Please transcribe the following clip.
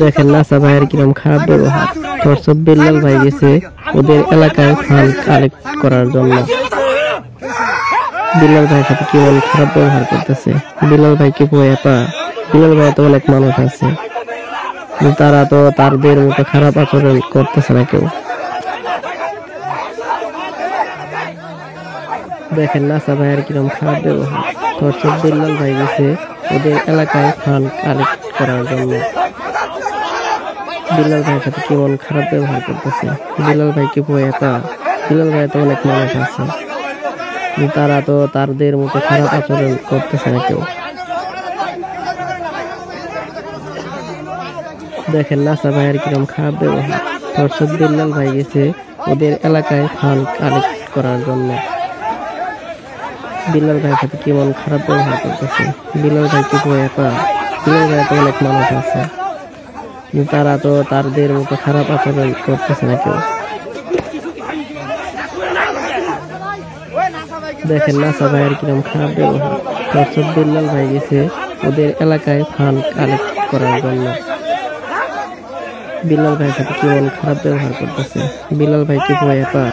দেখেন নাসা ভাইয়ের কিরম খারাপ ব্যবহার। দর্শক বিল্লাল ভাই গেছে ওদের এলাকায় ফান্ড কালেক্ট করার জন্য। বিল্লাল ভাইয়ের সাথে কেমন খারাপ ব্যবহার করতেছে। বিল্লাল ভাই কি ভয় পা? বিল্লাল ভাই তো অনেক মানুষ আছে, তারা তো তাদের মতো খারাপ আচরণ করতেছে না কেউ। দেখেন নাসা ভাইয়ের কিরম খারাপ ব্যবহার। দর্শক বিল্লাল ভাই গেছে ওদের এলাকায় ফান্ড কালেক্ট করার জন্য। বিল্লাল ভাইয়ের সাথে কেমন খারাপ ব্যবহার করতেছে। বিল্লাল ভাই কি ভয় পা? বিল্লাল ভাই তো অনেক মানুষ আছে, তারা তো তাদের মতো খারাপ আচরণ করতেছে না কেউ। দেখেন নাসা ভাইয়ের কিরম খারাপ ব্যবহার। দর্শক বিল্লাল ভাই গেছে ওদের এলাকায় ফান্ড কালেক্ট করার জন্য। বিল্লাল ভাইয়ের সাথে কেমন খারাপ ব্যবহার করতেছে। বিল্লাল ভাই কি ভয় পা? বিল্লাল ভাই তো অনেক মানুষ আছে, তারা তো তাদের মতো খারাপ আচরণ করতেছে না কেউ। দেখেন নাসা ভাইয়ের কিরম খারাপ ব্যবহার। দর্শক বিল্লাল ভাই গেছে ওদের এলাকায় ফান্ড কালেক্ট করার জন্য। বিল্লাল ভাইয়ের সাথে কেমন খারাপ ব্যবহার করতেছে। বিল্লাল ভাই কি ভয় পা?